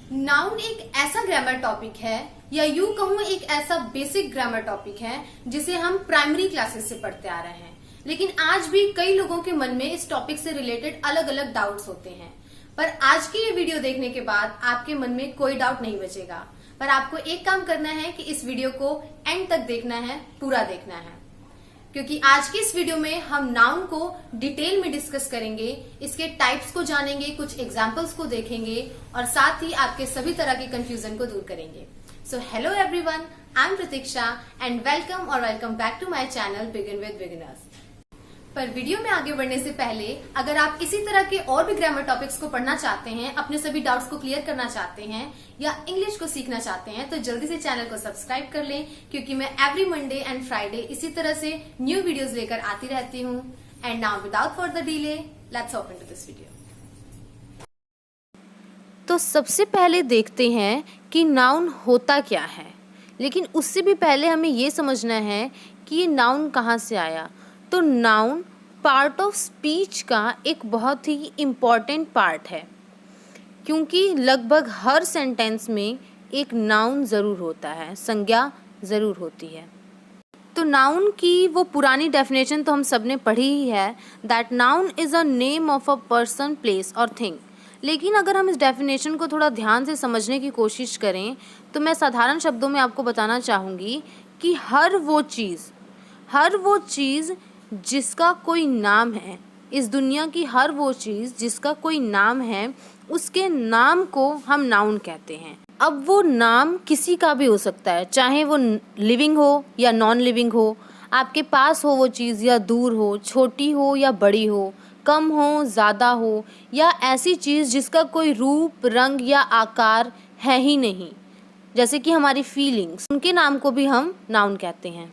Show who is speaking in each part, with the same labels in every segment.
Speaker 1: Noun एक ऐसा grammar topic है या यूं कहूं एक ऐसा बेसिक ग्रामर टॉपिक है जिसे हम प्राइमरी क्लासेस से पढ़ते आ रहे हैं। लेकिन आज भी कई लोगों के मन में इस टॉपिक से रिलेटेड अलग अलग डाउट्स होते हैं। पर आज की ये वीडियो देखने के बाद आपके मन में कोई डाउट नहीं बचेगा। पर आपको एक काम करना है कि इस वीडियो को एंड तक देखना है, पूरा देखना है, क्योंकि आज की इस वीडियो में हम नाउन को डिटेल में डिस्कस करेंगे, इसके टाइप्स को जानेंगे, कुछ एग्जांपल्स को देखेंगे और साथ ही आपके सभी तरह के कंफ्यूजन को दूर करेंगे। So hello everyone, I am Pratiksha and welcome back to my channel begin with beginners. पर वीडियो में आगे बढ़ने से पहले अगर आप इसी तरह के और भी ग्रामर टॉपिक्स को पढ़ना चाहते हैं, अपने सभी डाउट्स को क्लियर करना चाहते हैं या इंग्लिश को सीखना चाहते हैं तो जल्दी से चैनल को सब्सक्राइब कर लें, क्योंकि मैं एवरी मंडे एंड फ्राइडे इसी तरह से न्यू वीडियोस लेकर आती रहती हूँ। And now without further delay let's hop into this video.
Speaker 2: तो सबसे पहले देखते हैं कि नाउन होता क्या है, लेकिन उससे भी पहले हमें ये समझना है कि ये नाउन कहाँ से आया। तो नाउन पार्ट ऑफ स्पीच का एक बहुत ही इम्पॉर्टेंट पार्ट है, क्योंकि लगभग हर सेंटेंस में एक नाउन ज़रूर होता है, संज्ञा ज़रूर होती है। तो नाउन की वो पुरानी डेफिनेशन तो हम सब ने पढ़ी ही है, that noun is a name of a person, place और थिंग। लेकिन अगर हम इस डेफिनेशन को थोड़ा ध्यान से समझने की कोशिश करें तो मैं साधारण शब्दों में आपको बताना चाहूँगी कि हर वो चीज़ जिसका कोई नाम है, इस दुनिया की हर वो चीज़ जिसका कोई नाम है, उसके नाम को हम नाउन कहते हैं। अब वो नाम किसी का भी हो सकता है, चाहे वो लिविंग हो या नॉन लिविंग हो, आपके पास हो वो चीज़ या दूर हो, छोटी हो या बड़ी हो, कम हो ज़्यादा हो, या ऐसी चीज़ जिसका कोई रूप, रंग या आकार है ही नहीं, जैसे कि हमारी फीलिंग्स, उनके नाम को भी हम नाउन कहते हैं।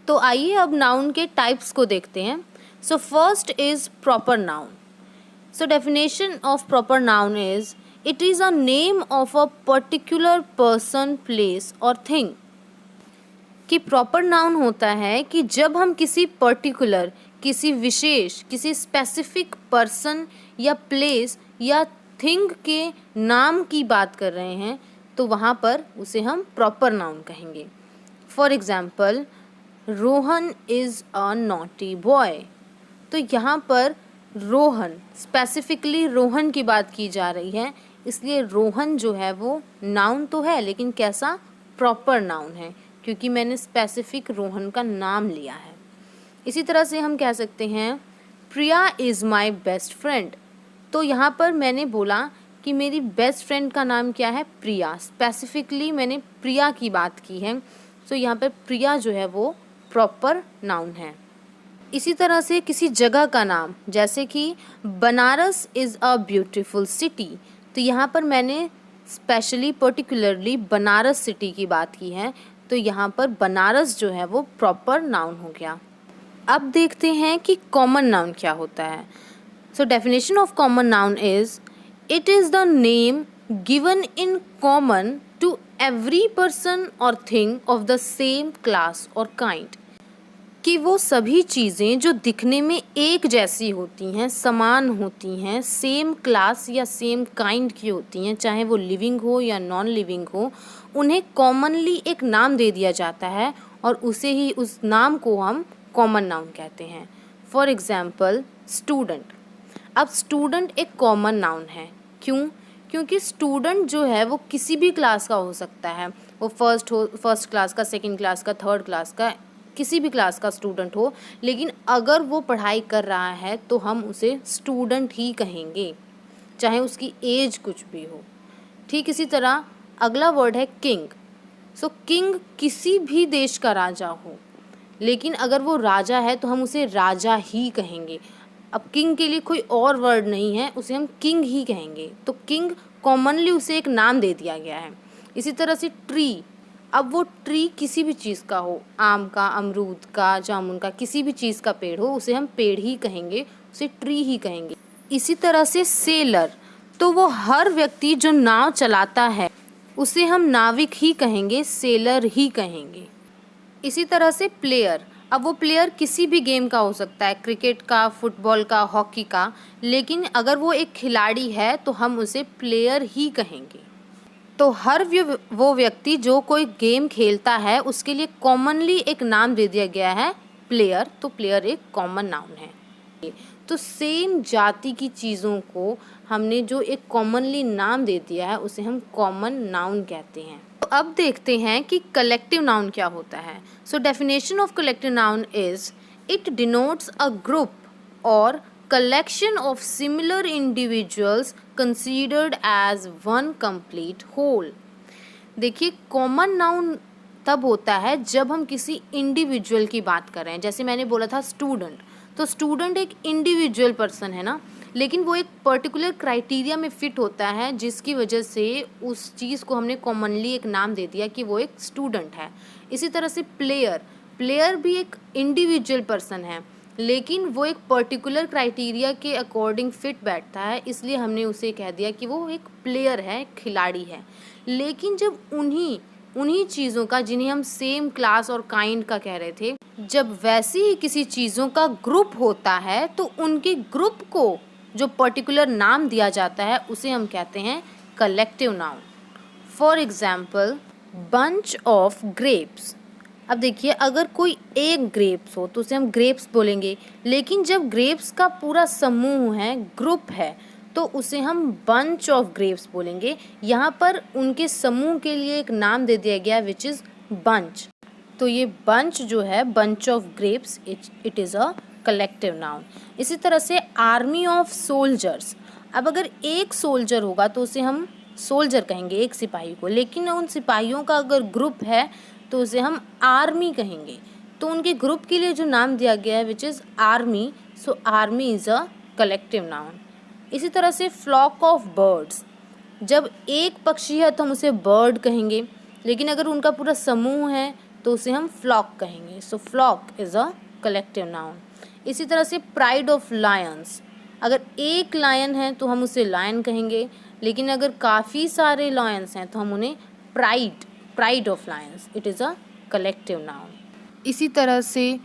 Speaker 2: तो आइए अब नाउन के टाइप्स को देखते हैं। So first is proper noun. So definition of proper noun is it is a name of a particular person, place और थिंग। कि प्रॉपर नाउन होता है कि जब हम किसी पर्टिकुलर, किसी विशेष, किसी स्पेसिफिक पर्सन या प्लेस या थिंग के नाम की बात कर रहे हैं तो वहाँ पर उसे हम प्रॉपर नाउन कहेंगे। For example, Rohan is a naughty boy. तो यहाँ पर रोहन, स्पेसिफिकली रोहन की बात की जा रही है, इसलिए रोहन जो है वो नाउन तो है, लेकिन कैसा, प्रॉपर नाउन है, क्योंकि मैंने स्पेसिफिक रोहन का नाम लिया है। इसी तरह से हम कह सकते हैं प्रिया इज़ माई बेस्ट फ्रेंड। तो यहाँ पर मैंने बोला कि मेरी बेस्ट फ्रेंड का नाम क्या है, प्रिया। स्पेसिफिकली मैंने प्रिया की बात की है, तो यहाँ पर प्रिया जो है वो प्रॉपर नाउन है। इसी तरह से किसी जगह का नाम, जैसे कि Banaras is a beautiful city, तो यहाँ पर मैंने स्पेशली पर्टिकुलरली बनारस सिटी की बात की है, तो यहाँ पर बनारस जो है वो प्रॉपर नाउन हो गया। अब देखते हैं कि कॉमन नाउन क्या होता है। So definition of common noun is it is the name given in common to every person और thing of the same class और काइंड। कि वो सभी चीज़ें जो दिखने में एक जैसी होती हैं, समान होती हैं, सेम क्लास या सेम काइंड की होती हैं, चाहे वो लिविंग हो या नॉन लिविंग हो, उन्हें कॉमनली एक नाम दे दिया जाता है और उसे ही, उस नाम को हम कॉमन नाउन कहते हैं। For example, student. अब स्टूडेंट एक कॉमन नाउन है, क्यों? क्योंकि स्टूडेंट जो है वो किसी भी क्लास का हो सकता है, वो फर्स्ट क्लास का, सेकंड क्लास का, थर्ड क्लास का, किसी भी क्लास का स्टूडेंट हो, लेकिन अगर वो पढ़ाई कर रहा है तो हम उसे स्टूडेंट ही कहेंगे, चाहे उसकी एज कुछ भी हो। ठीक इसी तरह अगला वर्ड है किंग। सो किंग किसी भी देश का राजा हो, लेकिन अगर वो राजा है तो हम उसे राजा ही कहेंगे। अब किंग के लिए कोई और वर्ड नहीं है, उसे हम किंग ही कहेंगे। तो किंग कॉमनली उसे एक नाम दे दिया गया है। इसी तरह से ट्री। अब वो ट्री किसी भी चीज़ का हो, आम का, अमरूद का, जामुन का, किसी भी चीज़ का पेड़ हो, उसे हम पेड़ ही कहेंगे, उसे ट्री ही कहेंगे। इसी तरह से सेलर, तो वो हर व्यक्ति जो नाव चलाता है उसे हम नाविक ही कहेंगे, सेलर ही कहेंगे। इसी तरह से प्लेयर। अब वो प्लेयर किसी भी गेम का हो सकता है, क्रिकेट का, फुटबॉल का, हॉकी का, लेकिन अगर वो एक खिलाड़ी है तो हम उसे प्लेयर ही कहेंगे। तो हर वो व्यक्ति जो कोई गेम खेलता है उसके लिए कॉमनली एक नाम दे दिया गया है प्लेयर, तो प्लेयर एक कॉमन नाउन है। तो सेम जाति की चीज़ों को हमने जो एक कॉमनली नाम दे दिया है उसे हम कॉमन नाउन कहते हैं। तो अब देखते हैं कि कलेक्टिव नाउन क्या होता है। So definition of collective noun is it denotes a group और collection of similar individuals considered as one complete whole। देखिए कॉमन नाउन तब होता है जब हम किसी इंडिविजुअल की बात कर रहे हैं। जैसे मैंने बोला था स्टूडेंट, तो स्टूडेंट एक इंडिविजुअल पर्सन है ना, लेकिन वो एक पर्टिकुलर क्राइटेरिया में फिट होता है जिसकी वजह से उस चीज़ को हमने कॉमनली एक नाम दे दिया कि वो एक स्टूडेंट है। इसी तरह से प्लेयर भी एक इंडिविजुअल पर्सन है, लेकिन वो एक पर्टिकुलर क्राइटेरिया के अकॉर्डिंग फिट बैठता है, इसलिए हमने उसे कह दिया कि वो एक प्लेयर है, खिलाड़ी है। लेकिन जब उन्हीं चीज़ों का, जिन्हें हम सेम क्लास और काइंड का कह रहे थे, जब वैसी ही किसी चीज़ों का ग्रुप होता है तो उनके ग्रुप को जो पर्टिकुलर नाम दिया जाता है उसे हम कहते हैं collective noun. For example bunch of grapes. अब देखिए अगर कोई एक ग्रेप्स हो तो उसे हम ग्रेप्स बोलेंगे, लेकिन जब ग्रेप्स का पूरा समूह है, ग्रुप है, तो उसे हम बंच ऑफ ग्रेप्स बोलेंगे। यहाँ पर उनके समूह के लिए एक नाम दे दिया गया विच इज़ बंच। तो ये बंच जो है, bunch of grapes, it is a collective noun. इसी तरह से आर्मी ऑफ सोल्जर्स। अब अगर एक सोल्जर होगा तो उसे हम सोल्जर कहेंगे, एक सिपाही को, लेकिन उन सिपाहियों का अगर ग्रुप है तो उसे हम आर्मी कहेंगे। तो उनके ग्रुप के लिए जो नाम दिया गया है which is army, so army is a collective noun. इसी तरह से फ्लॉक ऑफ बर्ड्स। जब एक पक्षी है तो हम उसे बर्ड कहेंगे, लेकिन अगर उनका पूरा समूह है तो उसे हम फ्लॉक कहेंगे। So flock is a collective noun. इसी तरह से प्राइड ऑफ लायंस। अगर एक लायन है तो हम उसे लायन कहेंगे, लेकिन अगर काफ़ी सारे लायंस हैं तो हम उन्हें pride of Lions, it is a collective noun. इसी तरह से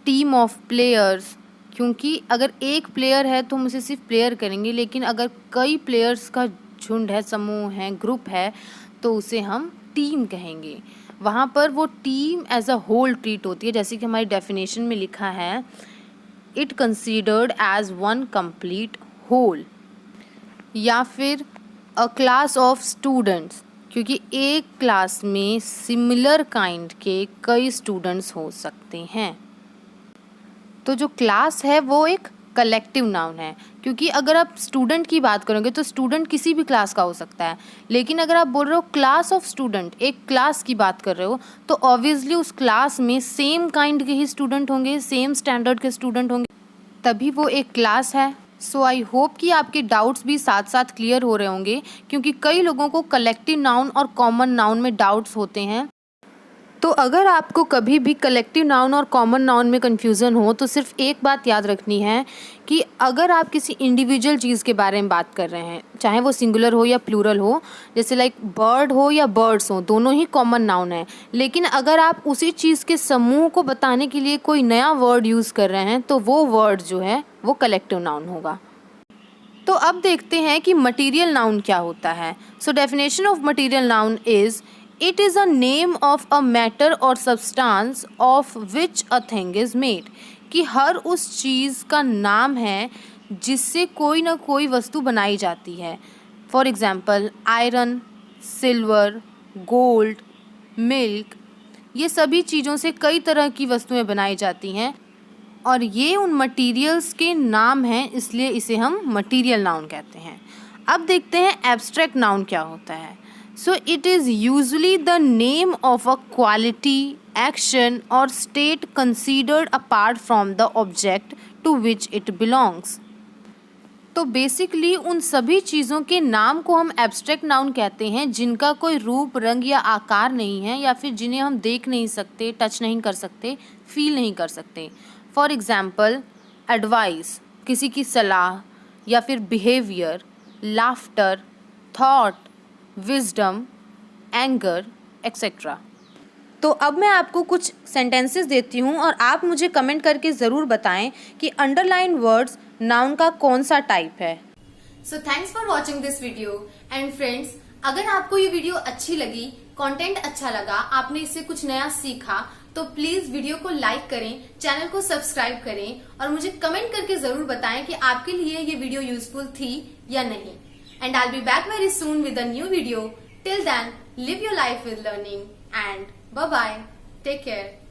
Speaker 2: टीम ऑफ प्लेयर्स, क्योंकि अगर एक प्लेयर है तो हम उसे सिर्फ प्लेयर करेंगे, लेकिन अगर कई प्लेयर्स का झुंड है, समूह है, ग्रुप है, तो उसे हम टीम कहेंगे। वहाँ पर वो team as a whole treat होती है, जैसे कि हमारी डेफिनेशन में लिखा है it considered as one complete whole. या फिर अ क्लास ऑफ स्टूडेंट्स, क्योंकि एक क्लास में सिमिलर काइंड के कई स्टूडेंट्स हो सकते हैं। तो जो क्लास है वो एक कलेक्टिव नाउन है, क्योंकि अगर आप स्टूडेंट की बात करोगे तो स्टूडेंट किसी भी क्लास का हो सकता है, लेकिन अगर आप बोल रहे हो क्लास ऑफ स्टूडेंट, एक क्लास की बात कर रहे हो, तो ऑब्वियसली उस क्लास में सेम काइंड के ही स्टूडेंट होंगे, सेम स्टैंडर्ड के स्टूडेंट होंगे, तभी वो एक क्लास है। सो आई होप कि आपके डाउट्स भी साथ साथ क्लियर हो रहे होंगे, क्योंकि कई लोगों को कलेक्टिव नाउन और कॉमन नाउन में डाउट्स होते हैं। तो अगर आपको कभी भी कलेक्टिव नाउन और कॉमन नाउन में कन्फ्यूज़न हो तो सिर्फ एक बात याद रखनी है कि अगर आप किसी इंडिविजुअल चीज़ के बारे में बात कर रहे हैं, चाहे वो सिंगुलर हो या प्लूरल हो, जैसे लाइक बर्ड हो या बर्ड्स हो, दोनों ही कॉमन नाउन है, लेकिन अगर आप उसी चीज़ के समूह को बताने के लिए कोई नया वर्ड यूज़ कर रहे हैं तो वो वर्ड जो है वो कलेक्टिव नाउन होगा। तो अब देखते हैं कि मटीरियल नाउन क्या होता है। So definition of material noun is it is a name of a matter और substance of which a thing is made, कि हर उस चीज़ का नाम है जिससे कोई ना कोई वस्तु बनाई जाती है। For example iron, silver, gold, milk, ये सभी चीज़ों से कई तरह की वस्तुएं बनाई जाती हैं और ये उन मटीरियल्स के नाम हैं, इसलिए इसे हम मटीरियल नाउन कहते हैं। अब देखते हैं एब्स्ट्रैक्ट नाउन क्या होता है। So it is usually the name of a quality, action or state considered apart from the object to which it belongs. तो बेसिकली उन सभी चीज़ों के नाम को हम एब्स्ट्रैक्ट नाउन कहते हैं जिनका कोई रूप, रंग या आकार नहीं है, या फिर जिन्हें हम देख नहीं सकते, टच नहीं कर सकते, फील नहीं कर सकते। फॉर एग्ज़ाम्पल एडवाइस, किसी की सलाह, या फिर behaviour, laughter, thought, wisdom, anger, etcetera. तो अब मैं आपको कुछ सेंटेंसेस देती हूँ और आप मुझे कमेंट करके ज़रूर बताएं कि अंडरलाइन वर्ड्स नाउन का कौन सा टाइप है।
Speaker 1: So thanks for watching this video and friends, अगर आपको ये वीडियो अच्छी लगी, कंटेंट अच्छा लगा, आपने इससे कुछ नया सीखा, तो प्लीज वीडियो को लाइक करें, चैनल को सब्सक्राइब करें और मुझे कमेंट करके जरूर बताएं कि आपके लिए ये वीडियो यूजफुल थी या नहीं। And I will be back very soon with a new video. Till then, live your life with learning and bye bye, take care.